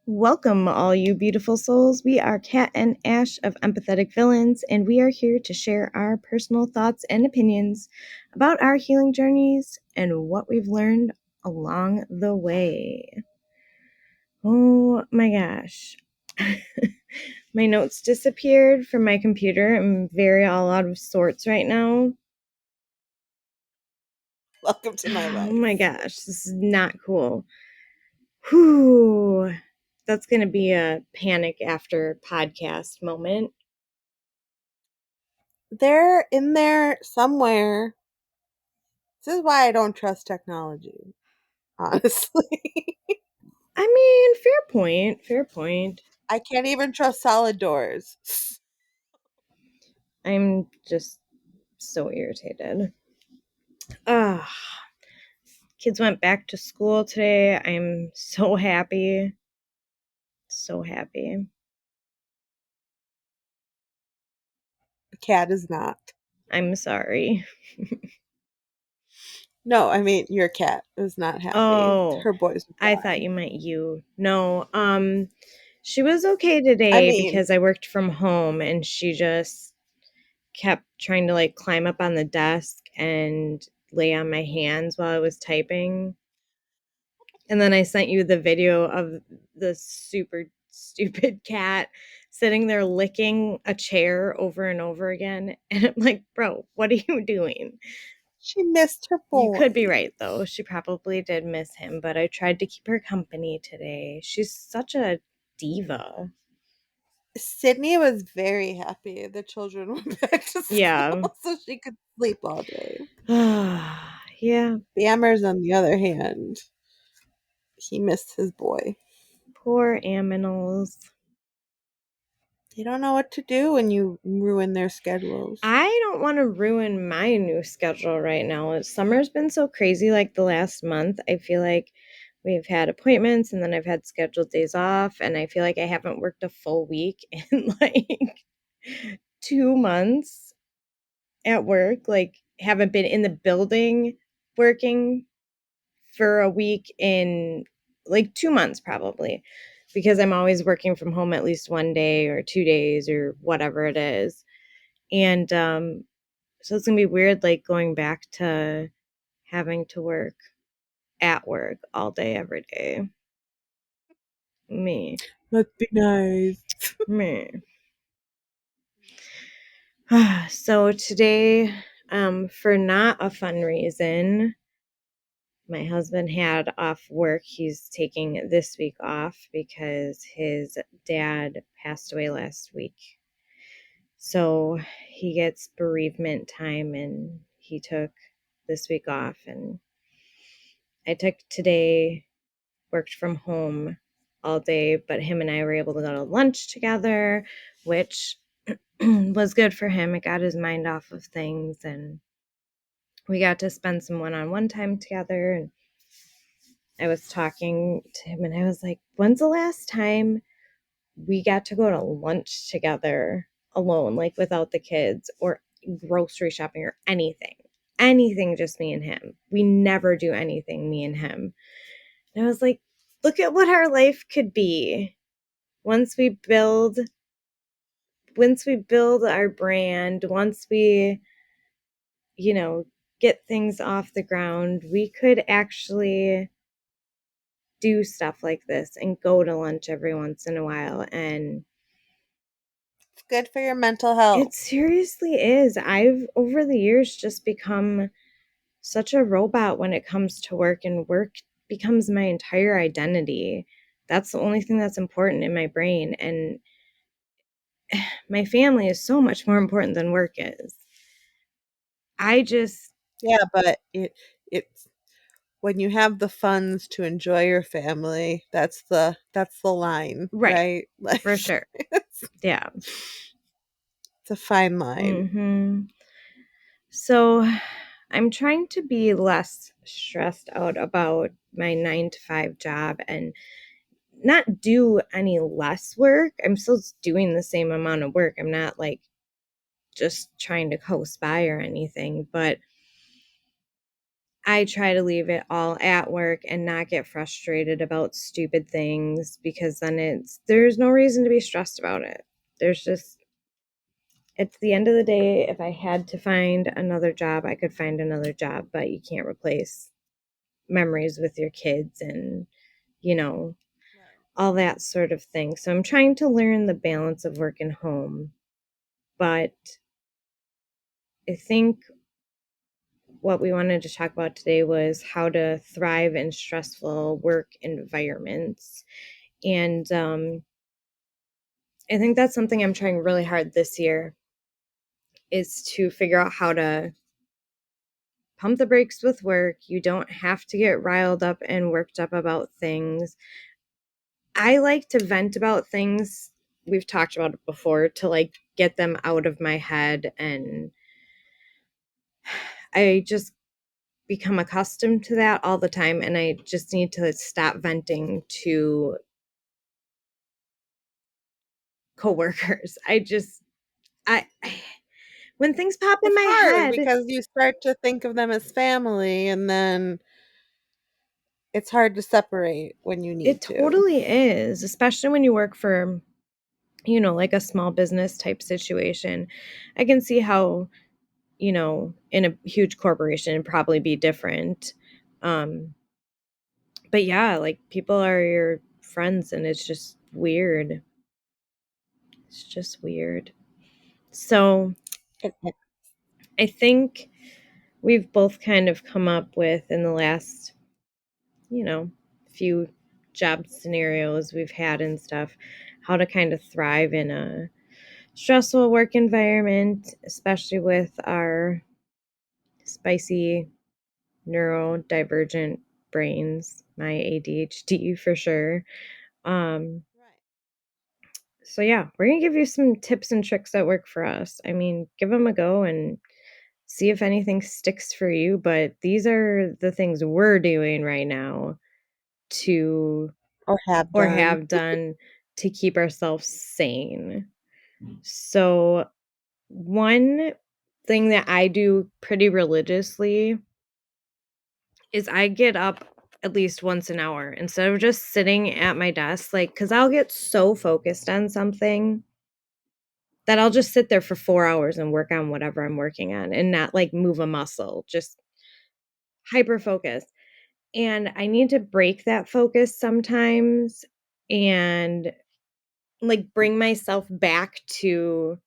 Welcome, all you beautiful souls. We are Kat and Ash of Empathetic Villains, and we are here to share our personal thoughts and opinions about our healing journeys and what we've learned along the way. Oh my gosh. My notes disappeared from my computer. I'm very all out of sorts right now. Welcome to my life. Oh my gosh, this is not cool. Whew. That's going to be a panic after podcast moment. They're in there somewhere. This is why I don't trust technology, honestly. I mean, fair point. Fair point. I can't even trust solid doors. I'm just so irritated. Ugh. Kids went back to school today. I'm so happy. So happy. The cat is not. I'm sorry. No, I mean your cat is not happy. Oh, Her boys are I thought gone. you meant you. No, she was okay I today mean, because I worked from home and she just kept trying to like climb up on the desk and lay on my hands while I was typing. And then I sent you the video of the super stupid cat sitting there licking a chair over and over again. And I'm like, bro, what are you doing? she missed her You could be boy. right, though. She probably did miss him, but I tried to keep her company today. She's such a diva. Sydney was very happy the children went back to Yeah. school so she could sleep all day. Yeah. Bammers, on the other hand, he missed his boy. Poor aminals. They don't know what to do when you ruin their schedules. I don't want to ruin my new schedule right now. Summer's been so crazy like the last month. I feel like we've had appointments and then I've had scheduled days off and I feel like I haven't worked a full week in like 2 months at work. Like haven't been in the building working for a week in like 2 months probably because I'm always working from home at least 1 day or 2 days or whatever it is. And so it's gonna be weird, like going back to having to work at work all day, every day. Me, Let's be nice. me. So today, for not a fun reason, my husband had off work. He's taking this week off because his dad passed away last week. So he gets bereavement time and he took this week off and I took today, worked from home all day, but him and I were able to go to lunch together, which was good for him. It got his mind off of things and we got to spend some one-on-one time together. And I was talking to him and I was like, when's the last time we got to go to lunch together alone, like without the kids or grocery shopping or anything? Anything, just me and him. We never do anything, me and him. And I was like, look at what our life could be once we build our brand, once we, get things off the ground, we could actually do stuff like this and go to lunch every once in a while. And It's good for your mental it health. seriously is. I've over the years just become such a robot when it comes to work, and work becomes my entire identity. That's the only thing that's important in my brain. And my family is so much more important than work is. I just, Yeah, but it's when you have the funds to enjoy your family, that's the line, right, right? Like for sure. it's Yeah. a fine line. So I'm trying to be less stressed out about my 9 to 5 job and not do any less work. I'm still doing the same amount of work. I'm not like just trying to coast by or anything, but I try to leave it all at work and not get frustrated about stupid things, because then there's no reason to be stressed about it. There's just, at the end of the day, if I had to find another job, I could find another job, but you can't replace memories with your kids and, you know, Right. all that sort of thing. So I'm trying to learn the balance of work and home. But I think what we wanted to talk about today was how to thrive in stressful work environments. And I think that's something I'm trying really hard this year, is to figure out how to pump the brakes with work. You don't have to get riled up and worked up about things. I like to vent about things. We've talked about it before, to like get them out of my head, and I just become accustomed to that all the time, and I just need to stop venting to coworkers. I when things pop in It's my hard head, because you start to think of them as family, and then it's hard to separate when you it need to. totally is, especially when you work for, like a small business type situation. I can see how, in a huge corporation it'd probably be different. Um, but yeah, like, people are your friends, and it's just weird. It's just weird. So I think we've both kind of come up with, in the last, you know, few job scenarios we've had and stuff, how to kind of thrive in a stressful work environment, especially with our spicy neurodivergent brains, my ADHD for sure. Um, Right. so yeah, we're gonna give you some tips and tricks that work for us. I mean, give them a go and see if anything sticks for you. But these are the things we're doing right now to, Or have or done. have done, to keep ourselves sane. So, one thing that I do pretty religiously is I get up at least once an hour instead of just sitting at my desk, like, because I'll get so focused on something that I'll just sit there for 4 hours and work on whatever I'm working on and not like move a muscle, just hyper focus. And I need to break that focus sometimes and like bring myself back to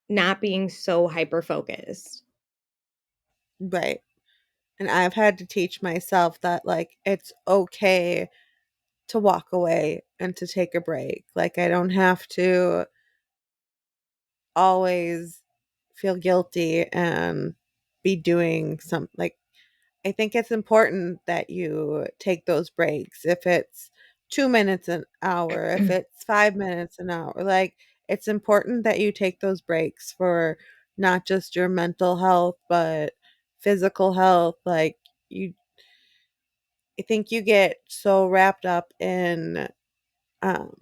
not being so hyper focused. Right. And I've had to teach myself that, like, it's okay to walk away and to take a break. Like, I don't have to always feel guilty and be doing some, like, I think it's important that you take those breaks. If it's 2 minutes an hour, if it's 5 minutes an hour, like, it's important that you take those breaks for not just your mental health, but physical health. Like, you I think you get so wrapped up in, um,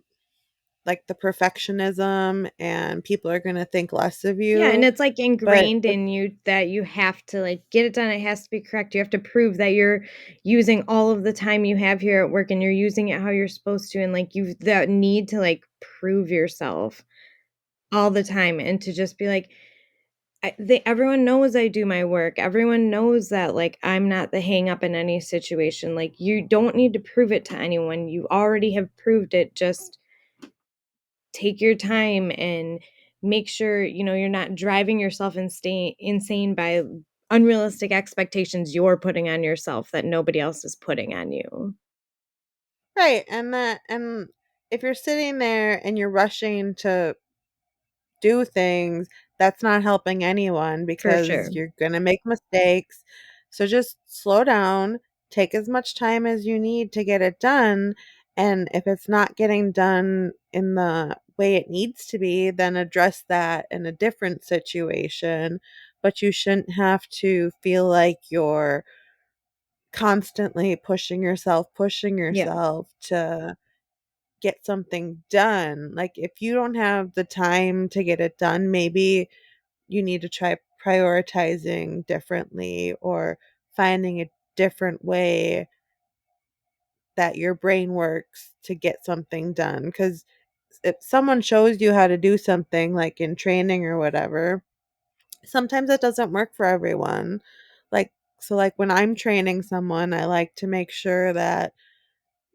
like, the perfectionism, and people are gonna think less of Yeah, and you, it's like but ingrained in you that you have to like get it done. It has to be correct. You have to prove that you're using all of the time you have here at work and you're using it how you're supposed to. And like, you that need to like prove yourself all the time, and to just be like, everyone knows I do my work. Everyone knows that like I'm not the hang up in any situation. Like, you don't need to prove it to anyone. You already have proved it. Just take your time and make sure, you're not driving yourself insane by unrealistic expectations you're putting on yourself that nobody else is putting on you. right, and if you're sitting there and you're rushing to do things, that's not helping anyone For because sure. you're gonna make mistakes. So just slow down, take as much time as you need to get it done, and if it's not getting done in the way it needs to be, then address that in a different situation. But you shouldn't have to feel like you're constantly pushing Yeah. yourself to get something done. Like, if you don't have the time to get it done, maybe you need to try prioritizing differently, or finding a different way that your brain works to get something done. Because if someone shows you how to do something, like in training or whatever, sometimes it doesn't work for everyone. Like, so like when I'm training someone, I like to make sure that,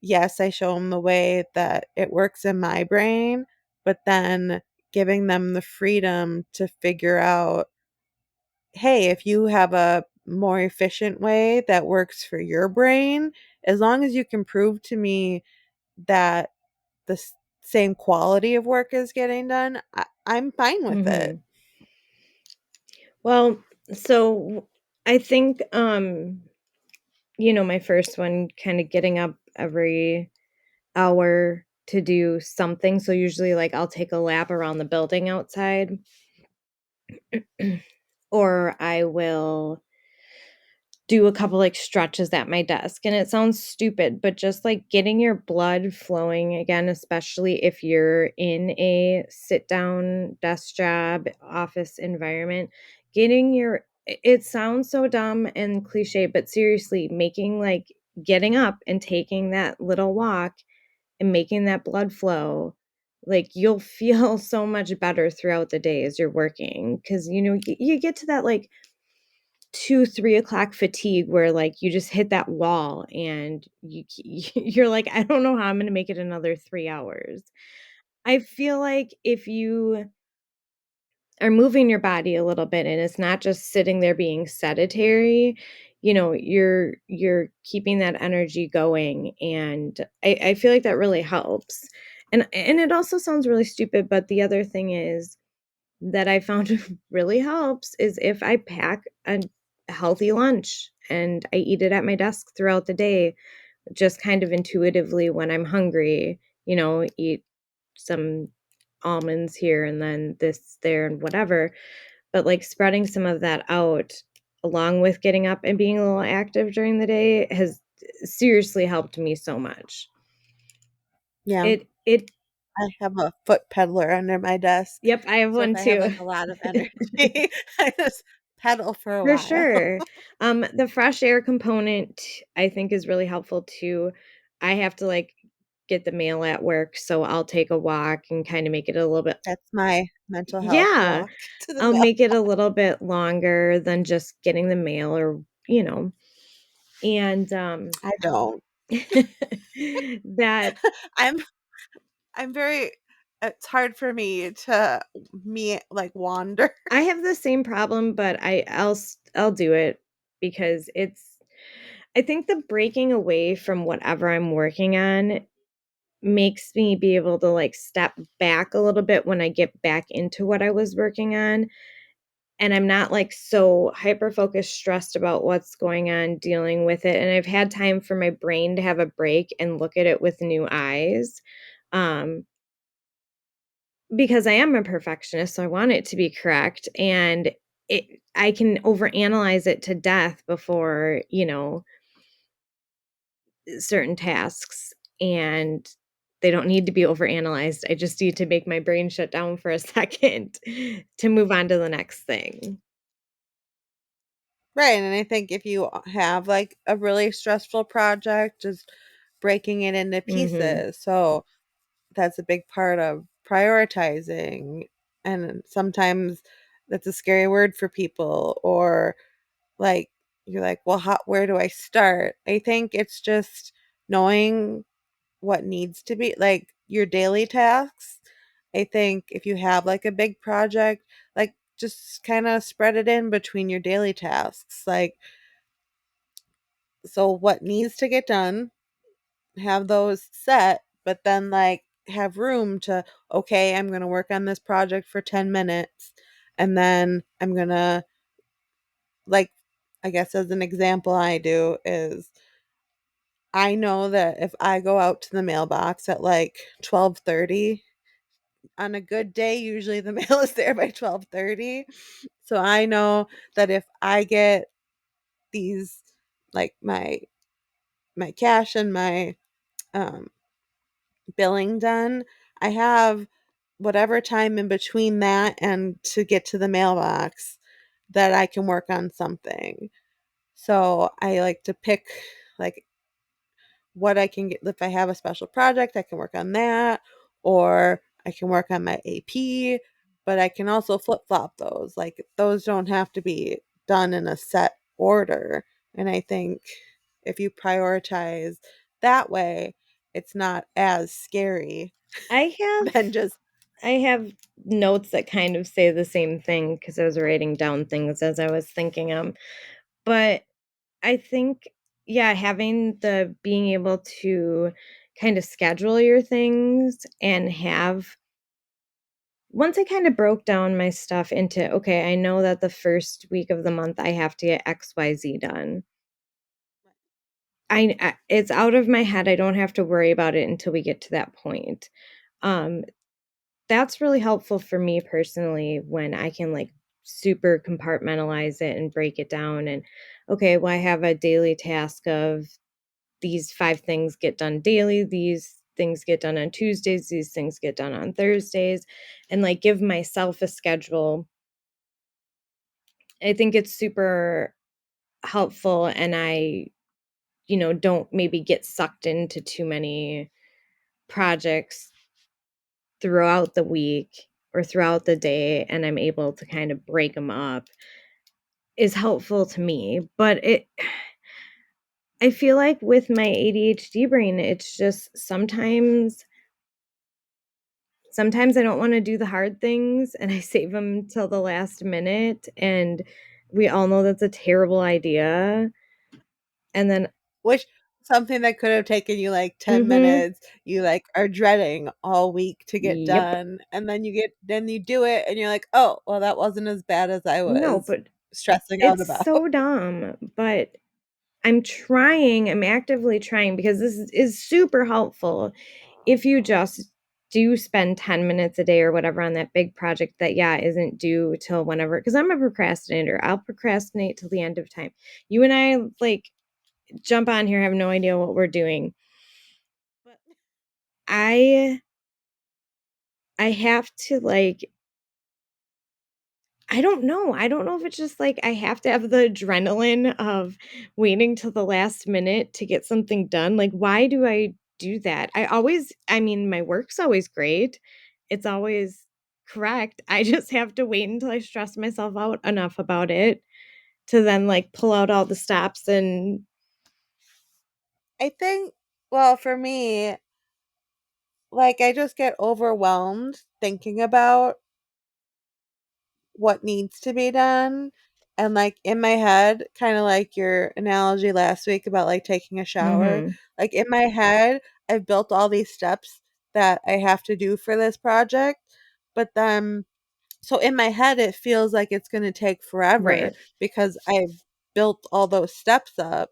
yes, I show them the way that it works in my brain, but then giving them the freedom to figure out, hey, if you have a more efficient way that works for your brain, as long as you can prove to me that the same quality of work is getting done, I'm fine with it. Mhm. Well, so I think my first one, kind of getting up every hour to do something. So usually like I'll take a lap around the building outside or I will do a couple like stretches at my desk. And it sounds stupid, but just like getting your blood flowing again, especially if you're in a sit down desk job, office environment, it sounds so dumb and cliche, but seriously, making like getting up and taking that little walk and making that blood flow, like you'll feel so much better throughout the day as you're working. Cause you get to that like 2, 3 o'clock fatigue where like you just hit that wall and you're like, I don't know how I'm going to make it another 3 hours. I feel like if you are moving your body a little bit and it's not just sitting there being sedentary, you're keeping that energy going. And I feel like that really helps. And it also sounds really stupid, but the other thing is that I found really helps is if I pack a healthy lunch and I eat it at my desk throughout the day, just kind of intuitively when I'm hungry, eat some almonds here and then this there and whatever. But like spreading some of that out along with getting up and being a little active during the day has seriously helped me so much. Yeah. It I have a foot peddler under my desk. Yep, I have So if one I have too. like a lot of energy, I just pedal for a For while. sure. The fresh air component, I think, is really helpful too. I have to like get the mail at work, so I'll take a walk and kind of make it a little bit, That's my mental health yeah, walk to the I'll mail. make it a little bit longer than just getting the mail or, you know, and I don't. that I'm I'm very it's hard for me to me like wander. I have the same problem, but I'll do it because I think the breaking away from whatever I'm working on makes me be able to like step back a little bit when I get back into what I was working on. And I'm not like so hyper focused, stressed about what's going on, dealing with it. And I've had time for my brain to have a break and look at it with new eyes. Um, because I am a perfectionist, so I want it to be correct. And I can overanalyze it to death before, certain tasks, and they don't need to be overanalyzed. I just need to make my brain shut down for a second to move on to the next thing. Right, and I think if you have like a really stressful project, just breaking it into Mhm. pieces. So that's a big part of prioritizing. And sometimes that's a scary word for people, or like you're like, well, where do I start? I think it's just knowing what needs to be like your daily tasks. I think if you have like a big project, like just kind of spread it in between your daily tasks. Like, so what needs to get done, have those set, but then like have room to, okay, I'm going to work on this project for 10 minutes and then I'm going to like, I guess as an example I do is I know that if I go out to the mailbox at like 12:30, on a good day usually the mail is there by 12:30. So I know that if I get these like my cash and my um billing done, I have whatever time in between that and to get to the mailbox that I can work on something. So I like to pick like what I can get. If I have a special project, I can work on that, or I can work on my AP, but I can also flip flop those. Like those don't have to be done in a set order. And I think if you prioritize that way, it's not as scary I have than just I have notes that kind of say the same thing because I was writing down things as I was thinking them. But I think, yeah, having the being able to kind of schedule your things and have once I kind of broke down my stuff into, okay, I know that the first week of the month I have to get XYZ done. It's out of my head. I don't have to worry about it until we get to that point. Um, that's really helpful for me personally when I can like super compartmentalize it and break it down and okay, well I have a daily task of these 5 things get done daily, these things get done on Tuesdays, these things get done on Thursdays, and like give myself a schedule. I think it's super helpful and don't maybe get sucked into too many projects throughout the week or throughout the day and I'm able to kind of break them up is helpful to me. But I feel like with my ADHD brain, it's just sometimes I don't want to do the hard things and I save them till the last minute. And we all know that's a terrible idea. And then, which something that could have taken you like 10 mm-hmm, minutes, you like are dreading all week to get yep. done. And then you do it and you're like, oh, well, that wasn't as bad as I No, was but stressing out it's about. so dumb. But I'm actively trying because this is super helpful if you just do spend 10 minutes a day or whatever on that big project that, yeah, isn't due till whenever. Because I'm a procrastinator. I'll procrastinate till the end of time. You and I, like, jump on here, have no idea what we're doing. But I I have to, like, I don't know. I don't know if it's just like I have to have the adrenaline of waiting till the last minute to get something done. Like, why do I do that? I mean, my work's always great. It's always correct. I just have to wait until I stress myself out enough about it to then like pull out all the stops and I think, well, for me, like I just get overwhelmed thinking about what needs to be done. And like in my head, kind of like your analogy last week about like taking a shower, mhm, like in my head, I've built all these steps that I have to do for this project. But then, so in my head, it feels like it's going to take forever right. because I've built all those steps up.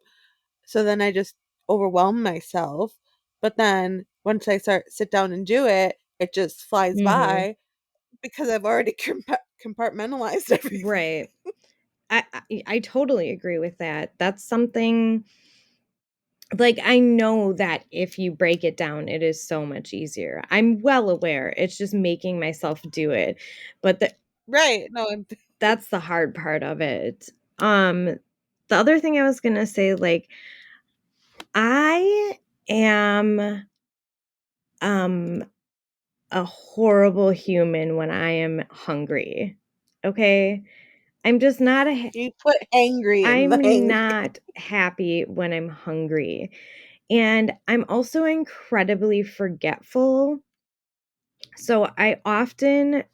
So then I just overwhelm myself. But then once I sit down and do it, it just flies Mhm. by because I've already compartmentalized everything. Right. I totally agree with that. That's something like, I know that if you break it down, it is so much easier. I'm well aware. It's just making myself do it. But Right. No, that's the hard part of it. Um, the other thing I was gonna say, like, I am um a horrible human when I am hungry. Okay? I'm just not you put angry in the I'm hangry. not happy when I'm hungry. And I'm also incredibly forgetful. So I often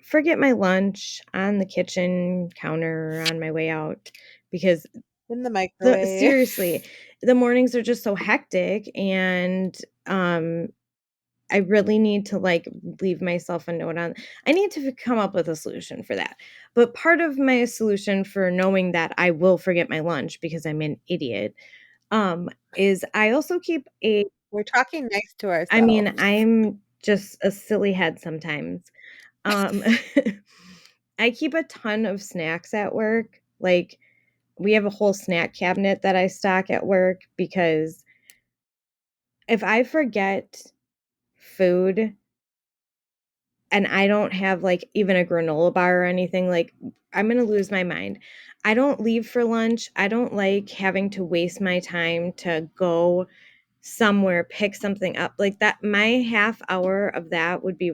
forget my lunch on the kitchen counter on my way out because In the the microwave. seriously, the mornings are just so hectic and I really need to like leave myself a note on I need to come up with a solution for that. But part of my solution for knowing that I will forget my lunch because I'm an idiot is I also keep a We're talking nice to I mean, ourselves. I'm just a silly head sometimes. Um, I keep a ton of snacks at work. Like, we have a whole snack cabinet that I stock at work because if I forget food, and I don't have like even a granola bar or anything, like I'm going to lose my mind. I don't leave for lunch. I don't like having to waste my time to go somewhere, pick something up like that. My half hour of that would be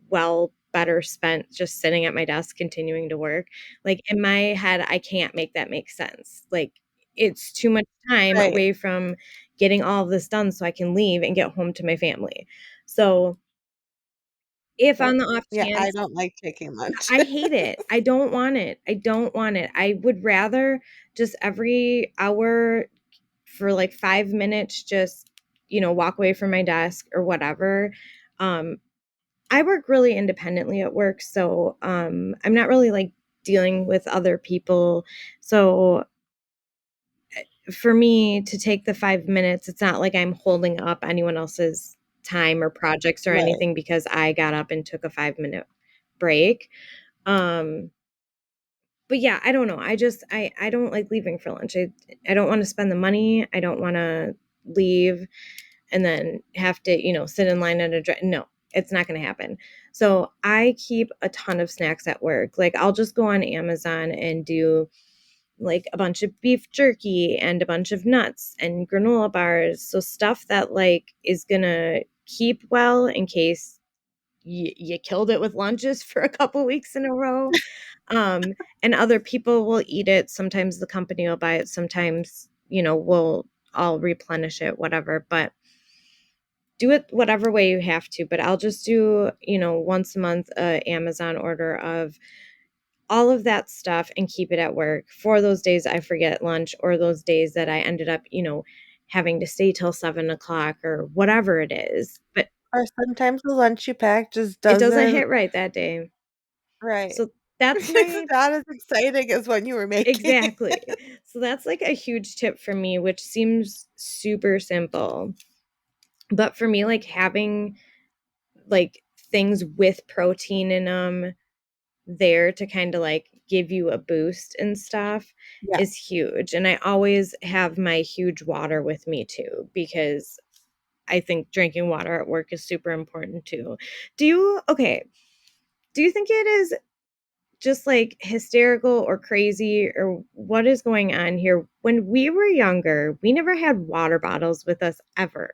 well better spent just sitting at my desk continuing to work. Like in my head, I can't make that make sense. Like it's too much time Right, away from getting all of this done so I can leave and get home to my family. So if right. on the off Yeah, I chance, don't like taking lunch. I hate it. I don't want it. I don't want it. I would rather just every hour for like 5 minutes, just, walk away from my desk or whatever. Um, I work really independently at work, so I'm not really like dealing with other people. So for me to take the 5 minutes, it's not like I'm holding up anyone else's time or projects or Right. anything because I got up and took a 5 minute break. Um, but yeah, I don't know. I don't like leaving for lunch. I don't want to spend the money. I don't want to leave and then have to, sit in line at no, it's not going to happen. So I keep a ton of snacks at work. Like I'll just go on Amazon and do like a bunch of beef jerky and a bunch of nuts and granola bars. So stuff that like is going to keep well in case you killed it with lunches for a couple weeks in a row. Um, and other people will eat it. Sometimes the company will buy it. Sometimes, I'll replenish it, whatever. But do it whatever way you have to. But I'll just do, once a month, a Amazon order of all of that stuff and keep it at work for those days I forget lunch or those days that I ended up, having to stay till 7 o'clock or whatever it is. But Or sometimes the lunch you pack just it doesn't doesn't. hit right that day. Right. So that's It's my not as exciting as when you were making. exactly. So that's like a huge tip for me, which seems super simple. But for me, like having like things with protein in them there to kind of like give you a boost and stuff Yeah. is huge. And I always have my huge water with me too, because I think drinking water at work is super important too. Okay, do you think it is just like hysterical or crazy or what is going on here? When we were younger, we never had water bottles with us ever.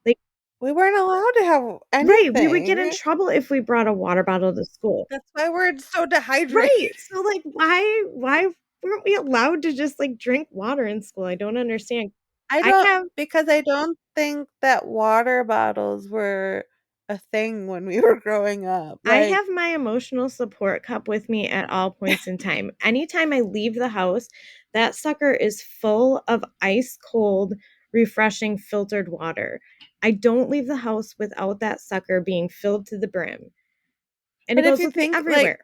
Like, We weren't allowed to have right, we would get in anything. trouble if we brought a water bottle to school. That's why we're so dehydrated. Right. So like why weren't we allowed to just like drink water in school? I don't understand. I I don't have because I don't think that water bottles were a thing when we were growing up. I Like, have my emotional support cup with me at all points in time. Anytime I leave the house, that sucker is full of ice cold, refreshing filtered water. I don't leave the house without that sucker being filled to the brim. And it but if goes you with me think, like, everywhere.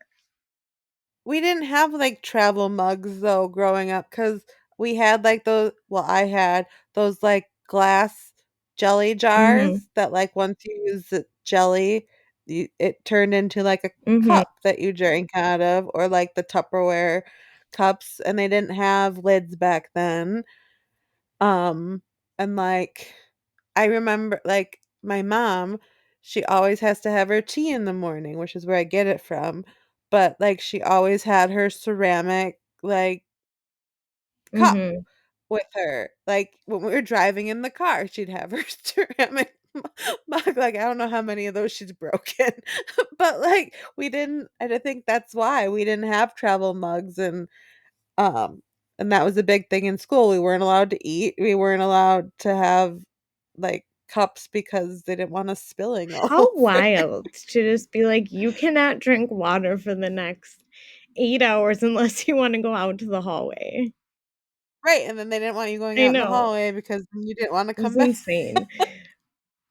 we didn't have, like, travel mugs, though, growing up because we had, like, those well, I had those, like, glass jelly Mhm. jars that, like, once you use the jelly, it turned into, like, a Mhm. cup that you drank out of or, like, the Tupperware cups, and they didn't have lids back then. Um, and, like, I remember, like, my mom, she always has to have her tea in the morning, which is where I get it from, but, like, she always had her ceramic, like, cup Mhm. with her. Like, when we were driving in the car, she'd have her ceramic mug, like, I don't know how many of those she's broken, but, like, we didn't and I think that's why we didn't have travel mugs um, and that was a big thing in school. We weren't allowed to eat. We weren't allowed to have, like, cups because they didn't want us spilling all How over. wild to just be like, you cannot drink water for the next 8 hours unless you want to go out to the hallway. Right, and then they didn't want you going I out in the know. hallway because then you didn't wanna It's come back. insane.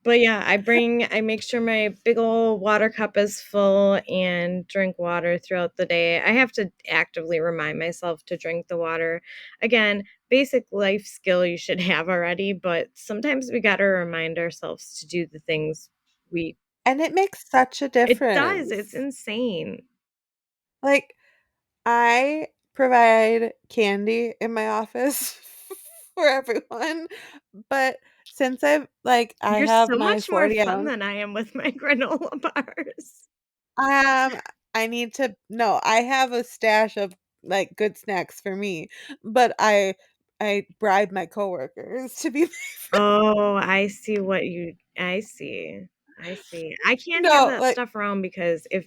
But yeah, I make sure my big old water cup is full and drink water throughout the day. I have to actively remind myself to drink the water. Again, basic life skill you should have already, but sometimes we got to remind ourselves to do the things we And it makes such a it does. It's difference. insane. Like, I provide candy in my office. for everyone. But since I You're have so my much more 40 fun ounce, than I am with my granola bars. um, I need to no, I have a stash of, like, good snacks for me, but I bribe my coworkers to be Oh, I see. I see. I can't have no, that like stuff around because if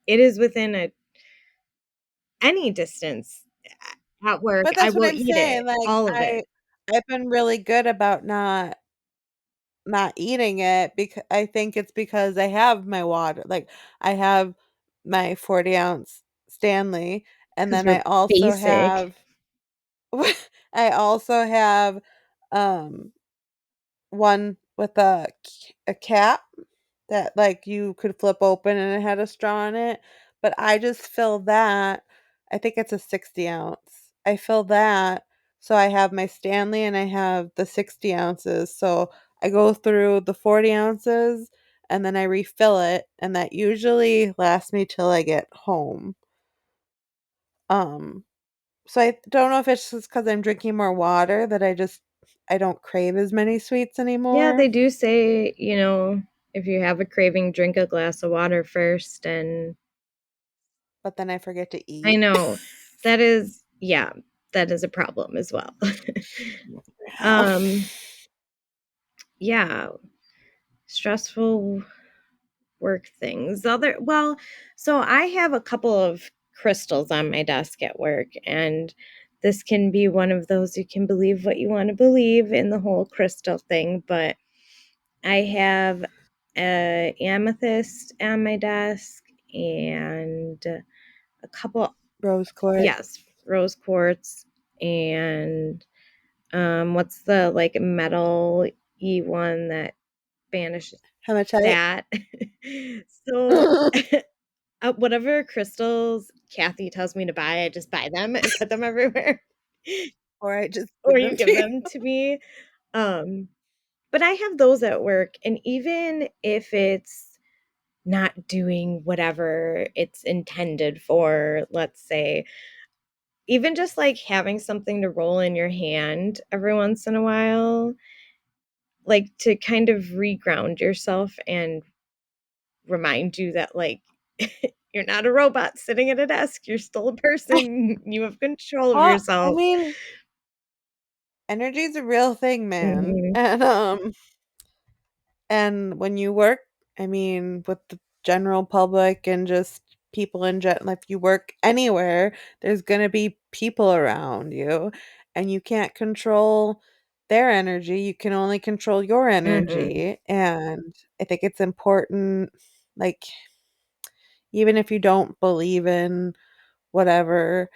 it is within any distance at work, but I that's what will I'm eat it, saying, like, all of it. I've been really good about not eating it because I think it's because I have my water, like, I have my 40-ounce Stanley, and 'Cause then I you're also basic. have I also have, um, one with a cap that, like, you could flip open and it had a straw in it, but I just fill that. I think it's a 60 ounce. I fill that, so I have my Stanley and I have the 60 ounces, so I go through the 40 ounces and then I refill it, and that usually lasts me till I get home. Um, so I don't know if it's just because 'cause I'm drinking more water that I don't crave as many sweets Yeah, anymore, they do say, if you have a craving, drink a glass of water first, and but then I forget to I eat. know yeah, that is a problem as well. Yeah. Um, yeah, stressful work things. So I have a couple of crystals on my desk at work, and this can be one of those you can believe what you want to believe in the whole crystal thing, but I have a amethyst on my desk and a couple, Rose quartz. yes, rose quartz and what's the like metal e one that banishes Hematite. that. So whatever crystals Kathy tells me to buy, I just buy them and put them everywhere. Or I just Or give you them to give you. them to me. Um, but I have those at work, and even if it's not doing whatever it's intended for, let's say, even just like having something to roll in your hand every once in a while, like to kind of reground yourself and remind you that, like, you're not a robot sitting at a desk, you're still a person, you have control of I yourself. mean, energy is a real thing, man, Mhm, and when you work, I mean, with the general public and just people in general, if you work anywhere, there's gonna be people around you, and you can't control their energy, you can only control your mhm, energy, and I think it's important, like, even if you don't believe in whatever,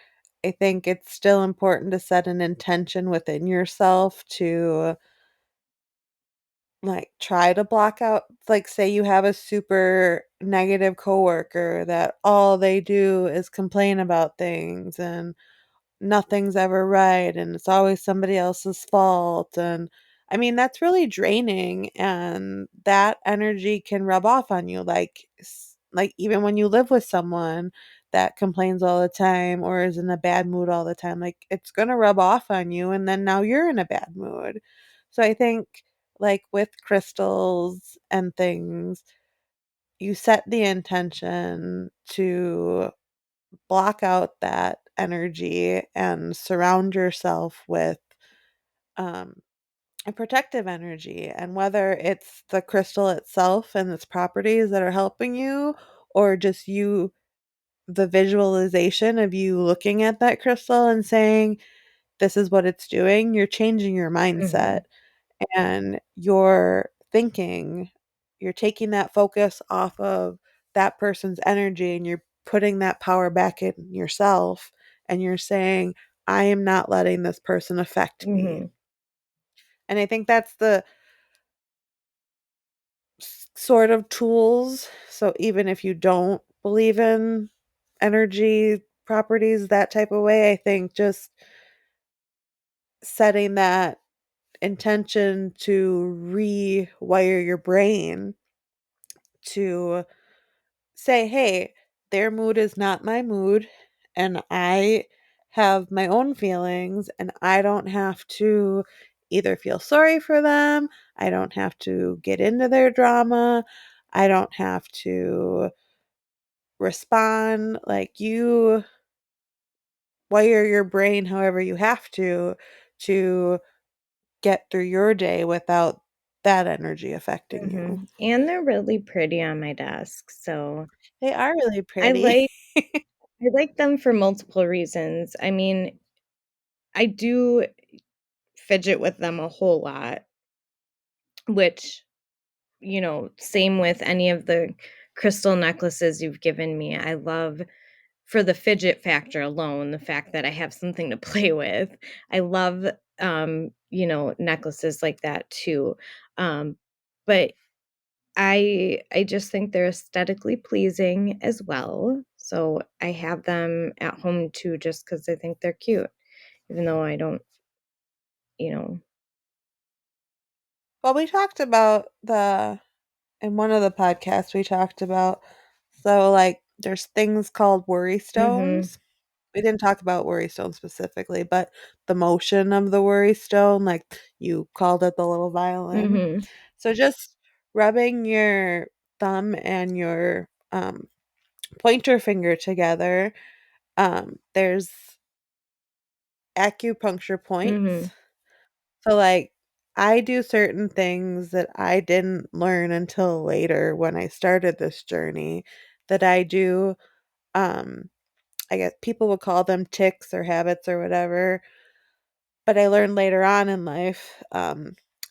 I think it's still important to set an intention within yourself to, like, try to block out, like, say you have a super negative coworker that all they do is complain about things and nothing's ever right and it's always somebody else's fault, and I mean that's really draining, and that energy can rub off on you, like even when you live with someone that complains all the time or is in a bad mood all the time, like it's going to rub off on you and then now you're in a bad mood. So I think, like, with crystals and things, you set the intention to block out that energy and surround yourself with um, a protective energy. And whether it's the crystal itself and its properties that are helping you, or just you, the visualization of you looking at that crystal and saying, this is what it's doing, you're changing your mindset mhm, and you're thinking, you're taking that focus off of that person's energy and you're putting that power back in yourself, and you're saying, I am not letting this person affect me. mhm. And I think that's the sort of tools. So even if you don't believe in energy properties that type of way, I think just setting that intention to rewire your brain to say, "Hey, their mood is not my mood, and I have my own feelings and I don't have to either feel sorry for them, I don't have to get into their drama, I don't have to respond. Like, you wire your brain however you have to get through your day without that energy affecting you. And they're really pretty on my desk, so They are really I pretty. like I like them for multiple reasons. I mean, I do fidget with them a whole lot, which, same with any of the crystal necklaces you've given me. I love for the fidget factor alone, the fact that I have something to play with. I love necklaces like that too. But I just think they're aesthetically pleasing as well. So I have them at home too just cuz I think they're cute, even though I don't, you know. Well, we talked about the in one of the podcasts we talked about, so like there's things called worry Mhm. stones. We didn't talk about worry stone specifically, but the motion of the worry stone, like you called it the little violin. Mhm. So just rubbing your thumb and your pointer finger together, there's acupuncture points. Mhm. So, like, I do certain things that I didn't learn until later when I started this journey that I do. Um, I guess people would call them ticks or habits or whatever, but I learned later on in life,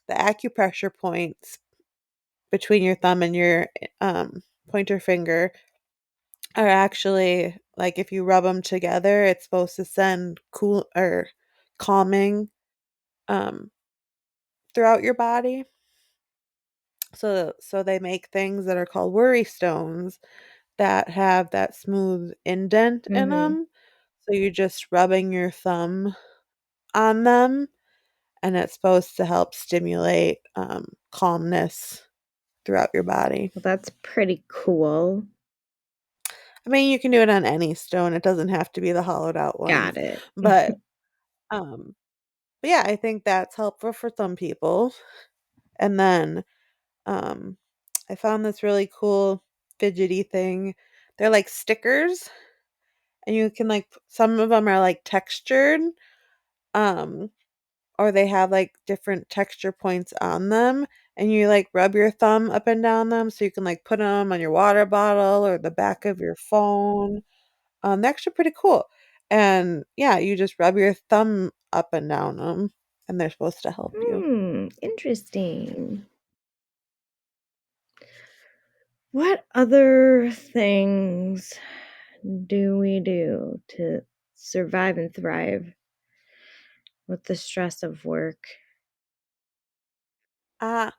the acupressure points between your thumb and your pointer finger are actually like if you rub them together, it's supposed to send cool or calming um, throughout your body. So they make things that are called worry stones that have that smooth indent in Mhm. them. So you're just rubbing your thumb on them, and it's supposed to help stimulate calmness throughout your body. Well, that's pretty cool. I mean, you can do it on any stone. It doesn't have to be the hollowed out Got ones, it. but um, but yeah, I think that's helpful for some people. And then um, I found this really cool fidgety thing. They're like stickers and you can like some of them are like textured um or they have like different texture points on them and you like rub your thumb up and down them so you can like put them on your water bottle or the back of your phone. They're actually pretty cool. And yeah, you just rub your thumb up and down them and they're supposed to help you. Interesting. What other things do we do to survive and thrive with the stress of work? Uh,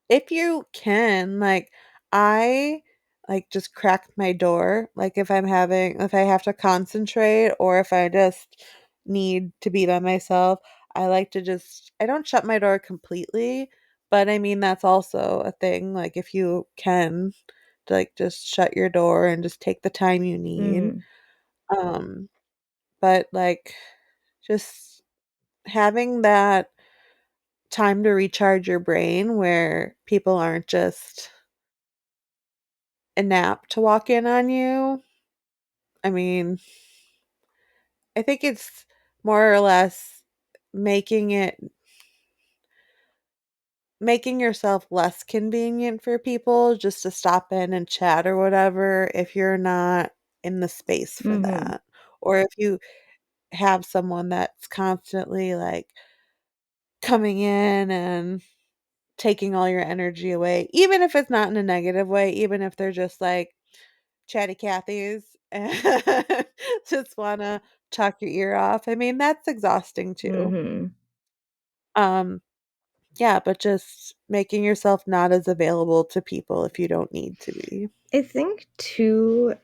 if you can, like, I, like, just crack my door, like, if I have to concentrate or if I just need to be by myself, I like to just I don't shut my door completely, but I mean, that's also a thing, like, if you can, like, just shut your door and just take the time you need, Mhm. um, but, like, just having that time to recharge your brain where people aren't just inapt to walk in on you. I mean, I think it's more or less making it making yourself less convenient for people just to stop in and chat or whatever if you're not in the space for Mhm. that. Or if you have someone that's constantly like coming in and taking all your energy away, even if it's not in a negative way, even if they're just like chatty Cathy's and just wanna talk your ear off. I mean, that's exhausting too. Mhm. Um, yeah, but just making yourself not as available to people if you don't need to be. I think too,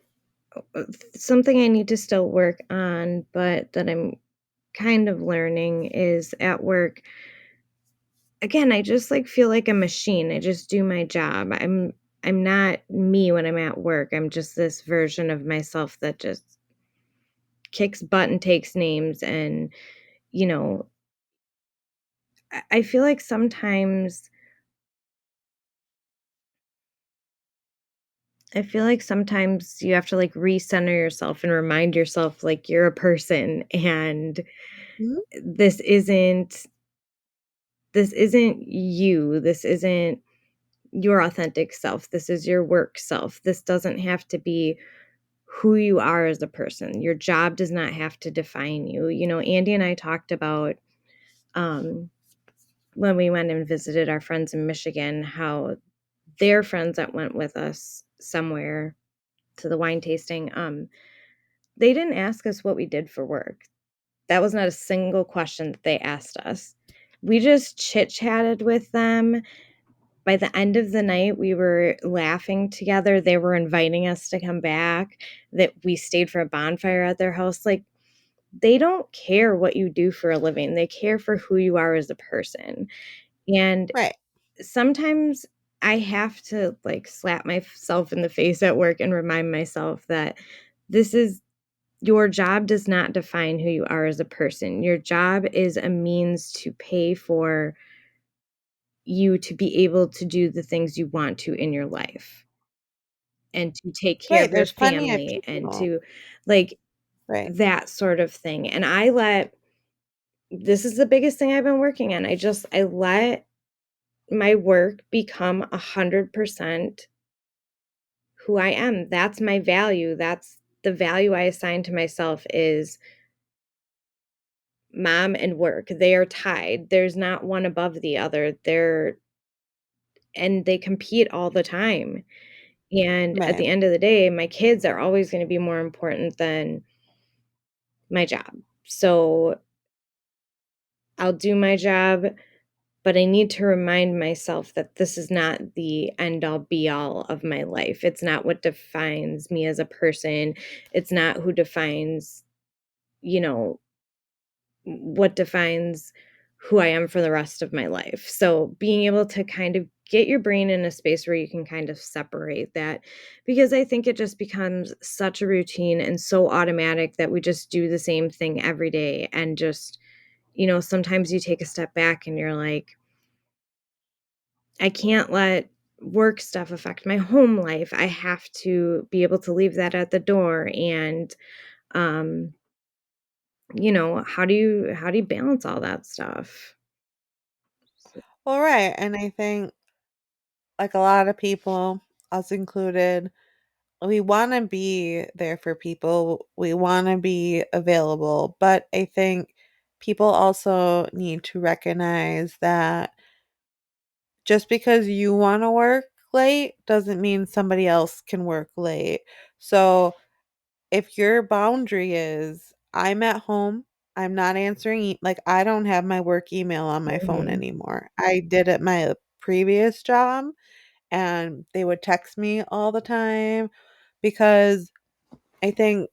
something I need to still work on, but that I'm kind of learning is at work. Again, I just like feel like a machine. I just do my job. I'm not me when I'm at work. I'm just this version of myself that just kicks butt and takes names. And, you know, I feel like sometimes you have to like recenter yourself and remind yourself like you're a person, and Mhm. this isn't this isn't you. This isn't your authentic self. This is your work self. This doesn't have to be who you are as a person. Your job does not have to define you. You know, Andy and I talked about um when we went and visited our friends in Michigan, how their friends that went with us somewhere to the wine tasting, they didn't ask us what we did for work. That was not a single question that they asked us. We just chit chatted with them. By the end of the night, we were laughing together. They were inviting us to come back, that we stayed for a bonfire at their house. Like, they don't care what you do for a living. They care for who you are as a person. And Right. sometimes I have to like slap myself in the face at work and remind myself that this is your job does not define who you are as a person. Your job is a means to pay for you to be able to do the things you want to in your life and to take care Right. of your There's plenty of family and people. to like Right. that sort of thing. And this is the biggest thing I've been working on. I let my work become 100% who I am. That's my value. That's the value I assign to myself is mom and work. They are tied. There's not one above the other. They compete all the time. And at Right. the end of the day, my kids are always going to be more important than my job. So I'll do my job, but I need to remind myself that this is not the end all be all of my life. It's not what defines me as a person. It's not who defines, you know, what defines who I am for the rest of my life. So being able to kind of get your brain in a space where you can kind of separate that, because I think it just becomes such a routine and so automatic that we just do the same thing every day. And just, sometimes you take a step back and you're like, I can't let work stuff affect my home life. I have to be able to leave that at the door. And um how do you balance all that stuff? Well, right. And I think, like a lot of people, us included, we want to be there for people. We want to be available. But I think people also need to recognize that just because you want to work late doesn't mean somebody else can work late. So if your boundary is, I'm at home, I'm not answering, like, I don't have my work email on my phone Mhm. anymore. I did at my previous job, and they would text me all the time because I think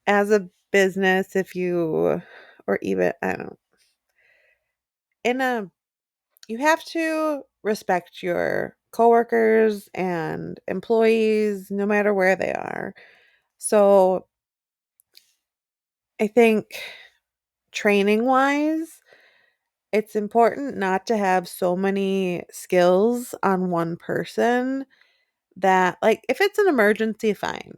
as a business, if you, or even, I don't know, in a, you have to respect your coworkers and employees no matter where they are. So I think training wise, it's important not to have so many skills on one person that, like, if it's an emergency, fine,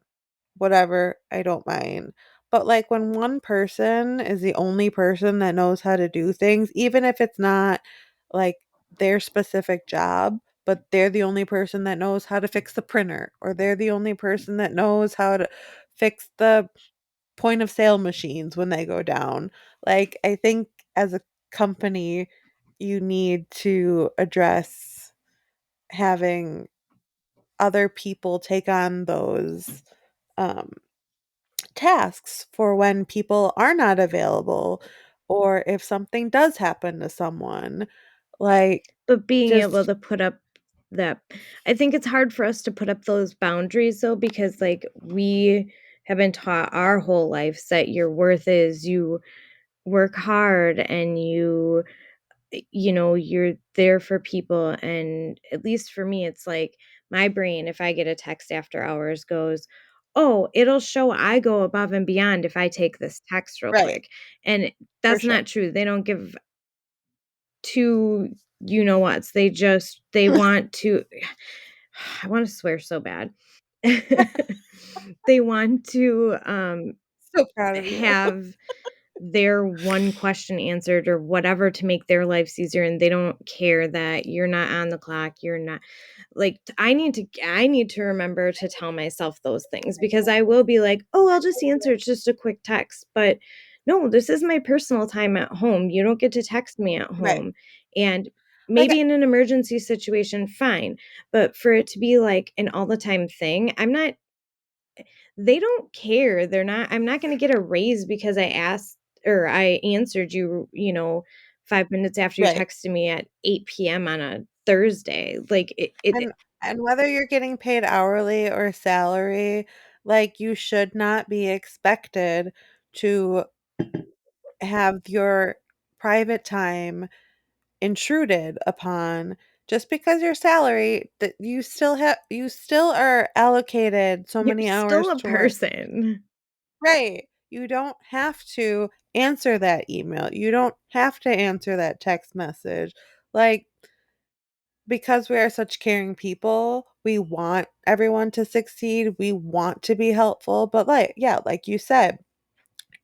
whatever, I don't mind. But like when one person is the only person that knows how to do things, even if it's not like their specific job, but they're the only person that knows how to fix the printer, or they're the only person that knows how to fix the point of sale machines when they go down. Like, I think as a company, you need to address having other people take on those um, tasks for when people are not available, or if something does happen to someone. Like, But being able just to put up that I think it's hard for us to put up those boundaries though, because like we have been taught our whole lives that your worth is you work hard and you're there for people. And at least for me, it's like my brain, if I get a text after hours, goes, oh, it'll show I go above and beyond if I take this text real Right, quick. And for that's sure. not true. They don't give two you know whats. They want to I want to swear so bad. They want to So proud of you. have their one question answered or whatever to make their lives easier, and they don't care that you're not on the clock, you're not like I need to remember to tell myself those things because I will be like, "Oh, I'll just answer, it's just a quick text." But no, this is my personal time at home. You don't get to text me at Right. home. And Like, maybe in an emergency situation, fine. But for it to be like an all the time thing, I'm not they don't care. I'm not gonna get a raise because I asked or I answered you, 5 minutes after you right. texted me at 8 p.m. on a Thursday. Like, it And whether you're getting paid hourly or salary, like, you should not be expected to have your private time intruded upon just because your salary that you still are allocated so you're many still hours a to work. person. Right. You don't have to answer that email. You don't have to answer that text message. Like, because we are such caring people, we want everyone to succeed. We want to be helpful. But, like, yeah, like you said,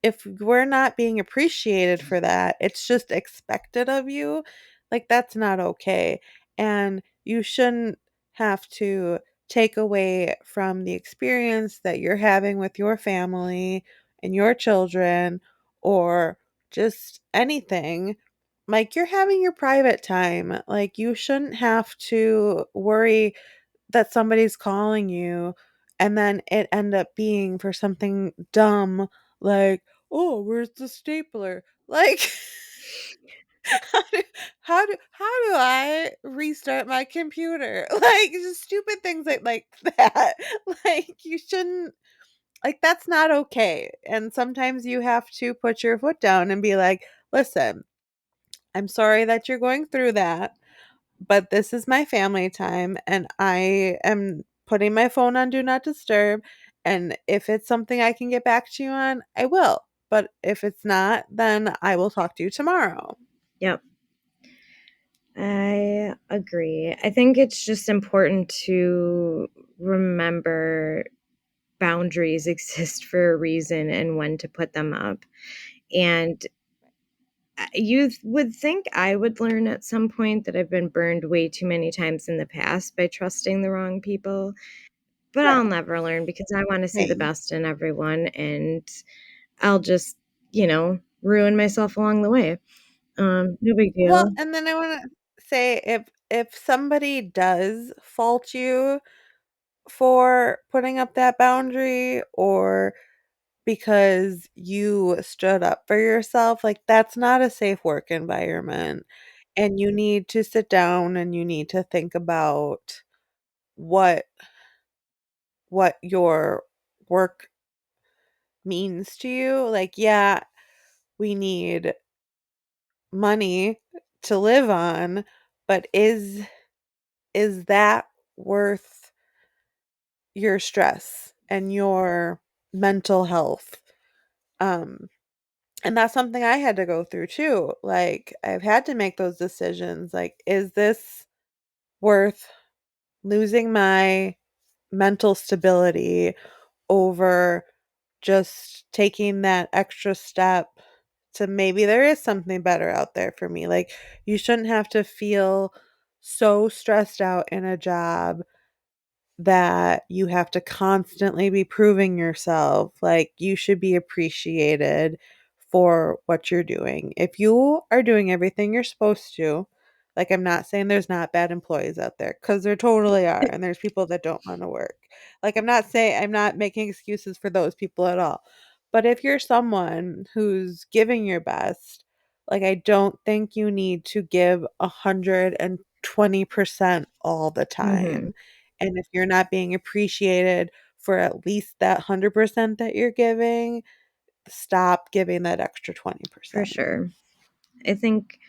if we're not being appreciated for that, it's just expected of you, like, that's not okay. And you shouldn't have to take away from the experience that you're having with your family and your children or just anything. Like, you're having your private time. Like, you shouldn't have to worry that somebody's calling you and then it end up being for something dumb like, "Oh, where's the stapler?" Like, how do how do I restart my computer? Like, just stupid things like that. Like, you shouldn't like, that's not okay, and sometimes you have to put your foot down and be like, "Listen, I'm sorry that you're going through that, but this is my family time and I am putting my phone on do not disturb, and if it's something I can get back to you on, I will. But if it's not, then I will talk to you tomorrow." Yep. I agree. I think it's just important to remember boundaries exist for a reason and when to put them up. And you would think I would learn at some point that I've been burned way too many times in the past by trusting the wrong people, but I'll Right. never learn because I want to see the Same. best in everyone and I'll just, ruin myself along the way. No big Well, deal. and then I want to say if somebody does fault you for putting up that boundary or because you stood up for yourself, like, that's not a safe work environment, and you need to sit down and you need to think about what your work means to you. Like, yeah, we need money to live on, but is that worth your stress and your mental health? Um And that's something I had to go through too. Like, I've had to make those decisions. Like, is this worth losing my mental stability over just taking that extra step to maybe there is something better out there for me? Like, you shouldn't have to feel so stressed out in a job that you have to constantly be proving yourself. Like, you should be appreciated for what you're doing. If you are doing everything you're supposed to, like, I'm not saying there's not bad employees out there because there totally are, and there's people that don't want to work. Like, I'm not making excuses for those people at all. But if you're someone who's giving your best, like, I don't think you need to give 120% all the Mhm. time. And if you're not being appreciated for at least that 100% that you're giving, stop giving that extra For 20%. sure. I think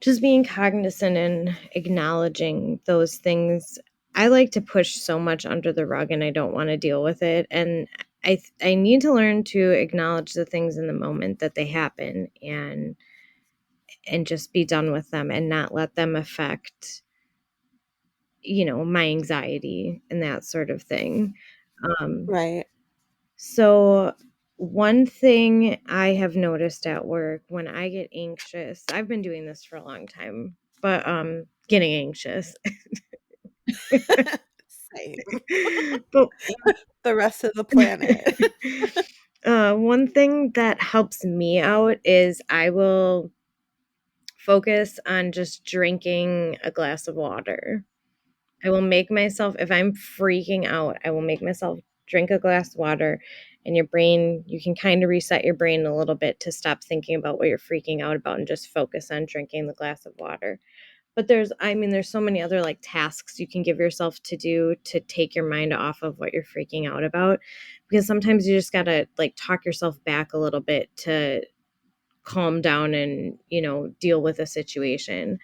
just being cognizant and acknowledging those things I like to push so much under the rug and I don't want to deal with it. And I need to learn to acknowledge the things in the moment that they happen and just be done with them and not let them affect, my anxiety and that sort of thing. Um, Right. so one thing I have noticed at work when I get anxious, I've been doing this for a long time, but getting anxious. Same. But The rest of the planet. one thing that helps me out is I will focus on just drinking a glass of water. I will make myself, if I'm freaking out, I will make myself drink a glass of water, and your brain, you can kind of reset your brain a little bit to stop thinking about what you're freaking out about and just focus on drinking the glass of water. But there's so many other like tasks you can give yourself to do to take your mind off of what you're freaking out about. Because sometimes you just got to like talk yourself back a little bit to calm down and, deal with a situation.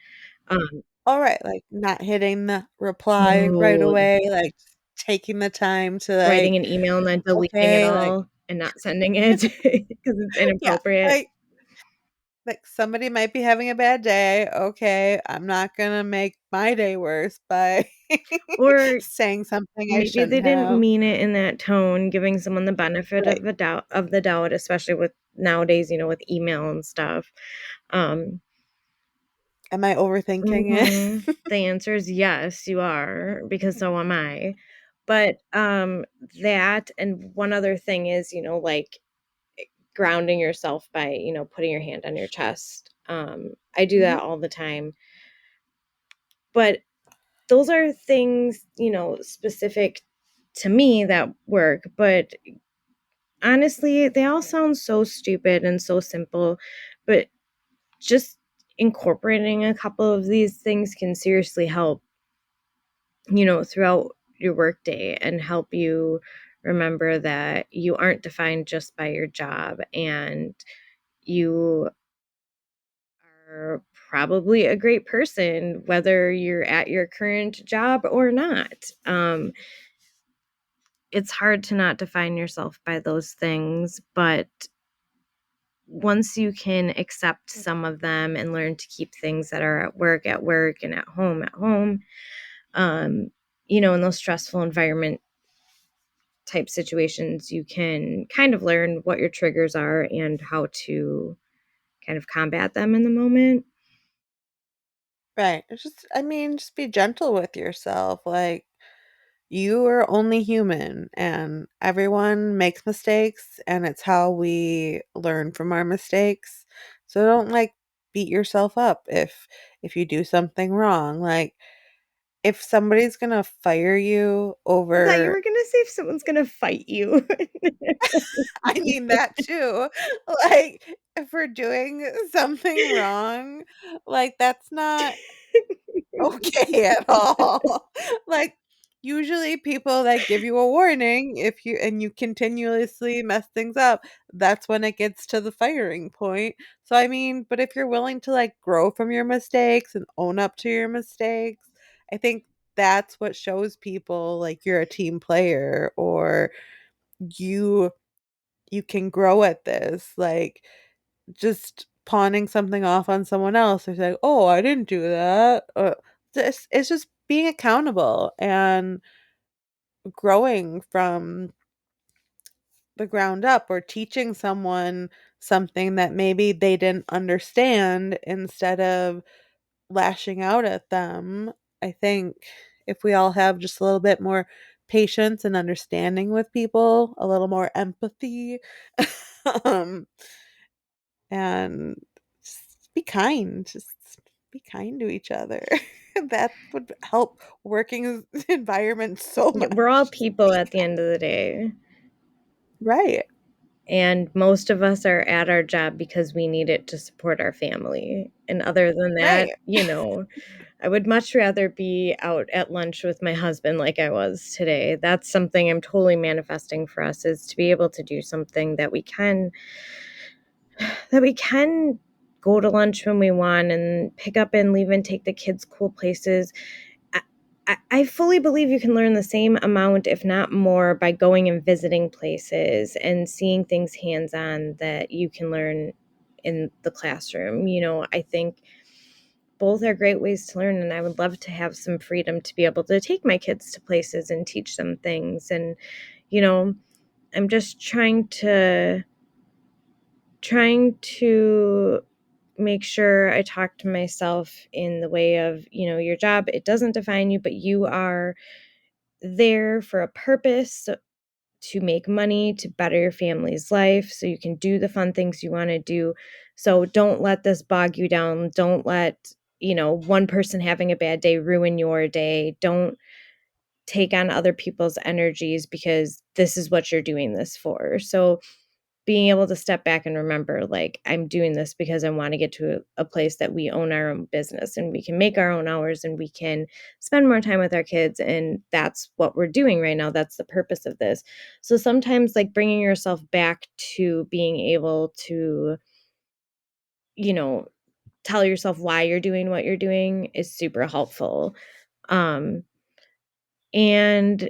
Um, Alright, like, not hitting the reply right no, away, like, taking the time to, writing like, an email and then deleting it okay, like all and not sending it because it's yeah, inappropriate. like, somebody might be having a bad day, okay, I'm not gonna make my day worse by Or saying something I maybe they shouldn't didn't have. mean it in that tone, giving someone the benefit Right. of the doubt, especially with nowadays, with email and stuff. Um, Am I overthinking mhm. it? The answer is yes, you are, because so am I. But, that and one other thing is, like, grounding yourself by, putting your hand on your chest. I do Mhm. that all the time. But those are things, specific to me that work, but honestly, they all sound so stupid and so simple, but just incorporating a couple of these things can seriously help, throughout your workday and help you remember that you aren't defined just by your job and you are probably a great person whether you're at your current job or not. It's hard to not define yourself by those things, but once you can accept some of them and learn to keep things that are at work and at home, um, in those stressful environment type situations, you can kind of learn what your triggers are and how to kind of combat them in the moment. Right, it's just I mean, just be gentle with yourself, like, you are only human, and everyone makes mistakes, and it's how we learn from our mistakes, so don't, like, beat yourself up if you do something wrong, like, if somebody's gonna fire you I thought you over were gonna say if someone's gonna fight you. I mean that too, like, if we're doing something wrong, like, that's not okay at all. Like, usually people that give you a warning if you and you continuously mess things up, that's when it gets to the firing point. So, I mean, but if you're willing to, like, grow from your mistakes and own up to your mistakes, I think that's what shows people, like, you're a team player or you you can grow at this, like, just pawning something off on someone else. It's like, "Oh, I didn't do that." This it's just being accountable and growing from the ground up or teaching someone something that maybe they didn't understand instead of lashing out at them. I think if we all have just a little bit more patience and understanding with people, a little more empathy, um, and just be kind. Just be kind to each other. That would help working environment so Yeah, we're all much. Just people be at the end of the day. right, And most of us are at our job because we need it to support our family. And other than that, right. I would much rather be out at lunch with my husband like I was today. That's something I'm totally manifesting for us is to be able to do something that we can go to lunch when we want and pick up and leave and take the kids cool places. I fully believe you can learn the same amount, if not more, by going and visiting places and seeing things hands on that you can learn in the classroom. I think both are great ways to learn, and I would love to have some freedom to be able to take my kids to places and teach them things. And, you know, I'm just trying to make sure I talk to myself in the way of, your job, it doesn't define you, but you are there for a purpose, to make money, to better your family's life, so you can do the fun things you want to do. So don't let this bog you down. Don't let, one person having a bad day ruin your day. Don't take on other people's energies, because this is what you're doing this for. So being able to step back and remember, like, I'm doing this because I want to get to a place that we own our own business and we can make our own hours and we can spend more time with our kids. And that's what we're doing right now. That's the purpose of this. So sometimes, like, bringing yourself back to being able to, you know, tell yourself why you're doing what you're doing is super helpful. Um, and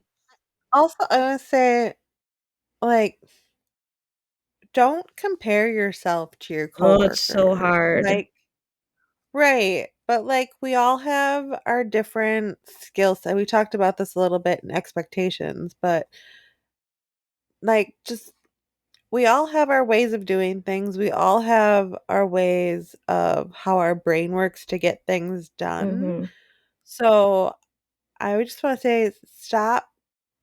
Also, I would say, like, don't compare yourself to your oh, it's so coworkers. hard. Like, right, but, like, we all have our different skill set. We talked about this a little bit in expectations, but, like, just we all have our ways of doing things. We all have our ways of how our brain works to get things done. Hmm. So, I would just wanna say stop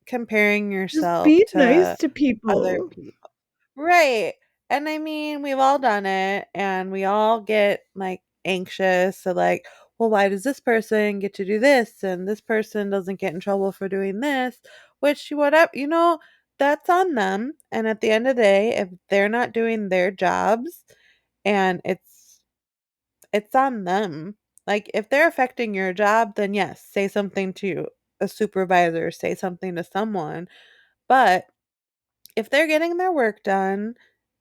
comparing Just yourself be nice to to other people. people. Right. And I mean, we've all done it and we all get like anxious. So, like, well, why does this person get to do this and this person doesn't get in trouble for doing this? Which, whatever, that's on them. And at the end of the day, if they're not doing their jobs and it's on them. Like, if they're affecting your job, then yes, say something to a supervisor, say something to someone. But if they're getting their work done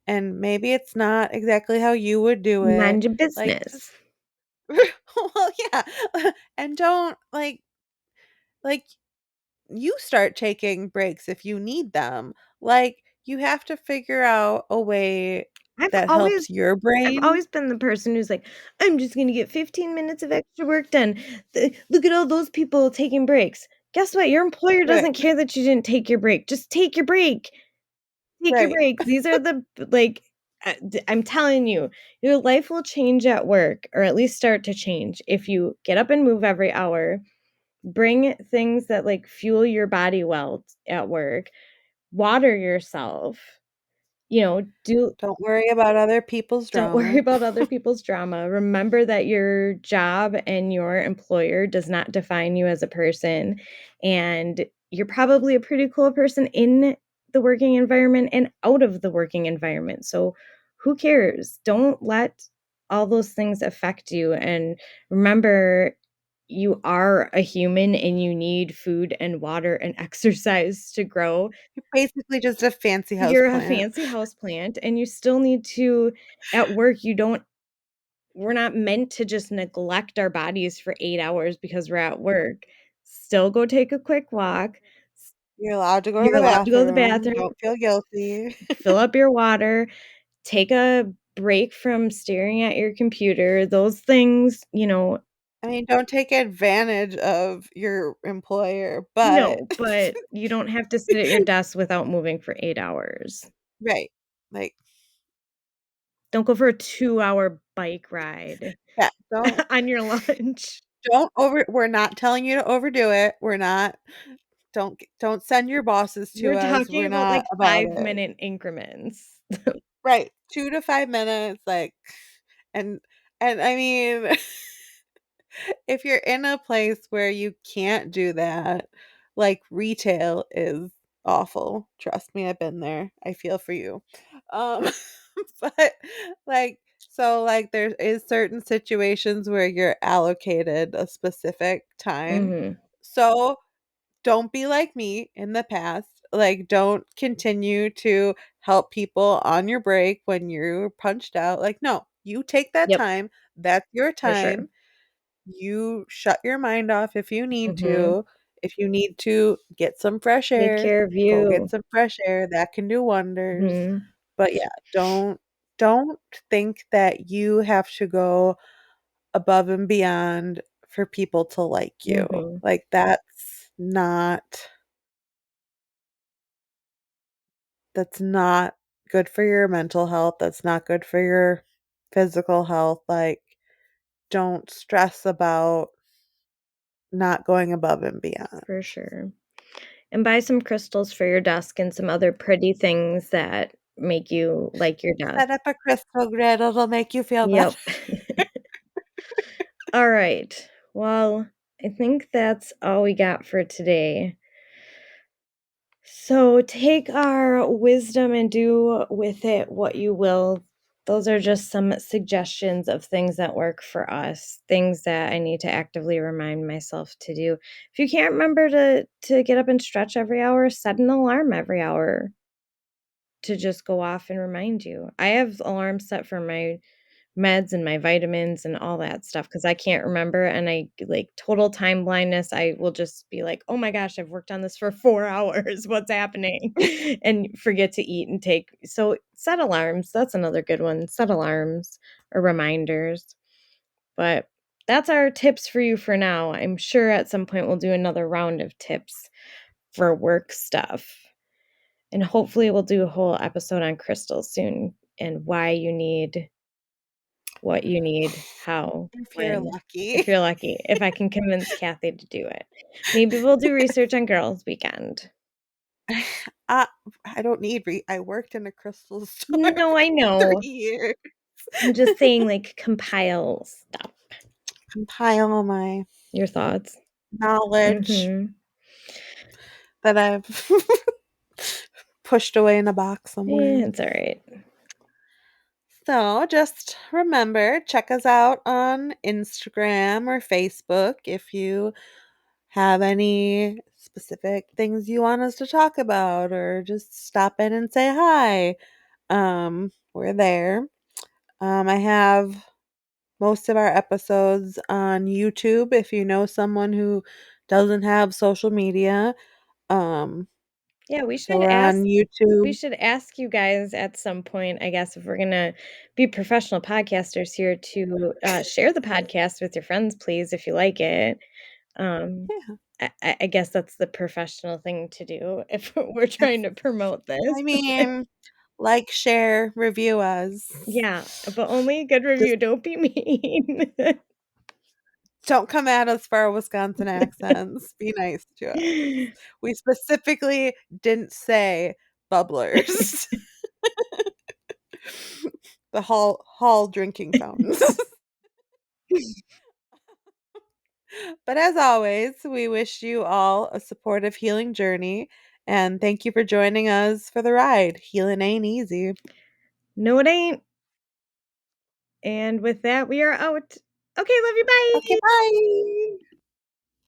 and maybe it's not exactly how you would do it, Mind your like, just business. well, yeah. And don't like you start taking breaks if you need them. Like, you have to figure out a way I've that always helps your I've brain. always been the person who's like, "I'm just gonna get 15 minutes of extra work done. Look at all those people taking breaks." Guess what? Your employer Right. doesn't care that you didn't take your break. Just take your break. Take your Right. break. These are like, I'm telling you, your life will change at work, or at least start to change, if you get up and move every hour, bring things that, like, fuel your body well at work, water yourself, do Don't worry about other people's Don't worry drama. about other people's drama. Remember that your job and your employer does not define you as a person. And you're probably a pretty cool person in the working environment and out of the working environment. So who cares? Don't let all those things affect you. And remember, you are a human and you need food and water and exercise to grow. Basically just a fancy house You're a plant. fancy houseplant, and you still need to, at work, we're not meant to just neglect our bodies for 8 hours because we're at work. Still go take a quick walk. S You're allowed to go to You're the allowed to go to the bathroom. bathroom, Don't feel guilty. fill up your water, take a break from staring at your computer. Those things, I mean, don't take advantage of your employer, but no, but you don't have to sit at your desk without moving for 8 hours. right. Like, Don't go for a 2-hour bike ride yeah, don't on your lunch. don't over we're not telling you to overdo it. We're not don't send your bosses to We're us. talking We're about, not like, about it. 5-minute increments. Right. 2 to 5 minutes, like, and I mean, if you're in a place where you can't do that, like, retail is awful. Trust me, I've been there. I feel for you. Um, but, like, so, like, there is certain situations where you're allocated a specific time. Mhm. So, don't be like me in the past. Like, don't continue to help people on your break when you're punched out. Like, no, you take that Yep, time. That's your for sure. time. you shut your mind off if you need Mhm. to. If you need to get some fresh Take air, care of go get you. some fresh air. That can do wonders. Mhm. But yeah, don't think that you have to go above and beyond for people to like you. Mhm. Like that's not good for your mental health. That's not good for your physical health. Like, don't stress about not going above and beyond. For sure. And buy some crystals for your desk and some other pretty things that make you like your desk. Set up a crystal grid, it'll make you feel better. Yep. All right. Well, I think that's all we got for today. So take our wisdom and do with it what you will. Those are just some suggestions of things that work for us, things that I need to actively remind myself to do. If you can't remember to get up and stretch every hour, set an alarm every hour to just go off and remind you. I have alarms set for my meds and my vitamins and all that stuff because I can't remember and I like total time blindness. I will just be like, "Oh my gosh, I've worked on this for 4 hours. What's happening?" And forget to eat and take so set alarms. That's another good one. Set alarms or reminders. But that's our tips for you for now. I'm sure at some point we'll do another round of tips for work stuff. And hopefully we'll do a whole episode on crystals soon and why you need what you need, how, If you're when, if lucky. you're lucky, if I can convince Kathy to do it. Maybe we'll do research on Girls' Weekend. Uh, I don't need I worked in a crystal store No, for I 3 know. years. I'm just saying, like, compile stuff. Compile all my Your thoughts. knowledge Mhm. that I've pushed away in a box Yeah, somewhere. it's alright. So just remember, check us out on Instagram or Facebook if you have any specific things you want us to talk about, or just stop in and say hi. We're there. I have most of our episodes on YouTube if you know someone who doesn't have social media. Um, Yeah, so we're on we YouTube. should ask you guys at some point, I guess, if we're gonna be professional podcasters here to, share the podcast with your friends, please, if you like it. Um, Yeah, I guess that's the professional thing to do if we're trying that's, to promote this. I mean, like, share, review us. Yeah, but only a good Just review, don't be mean. don't come at us for our Wisconsin accents. Be nice to us. We specifically didn't say bubblers. The hall drinking fountains. But as always, we wish you all a supportive healing journey, and thank you for joining us for the ride. Healing ain't easy. No, it ain't. And with that, we are out. Okay, love you, Okay, bye. bye.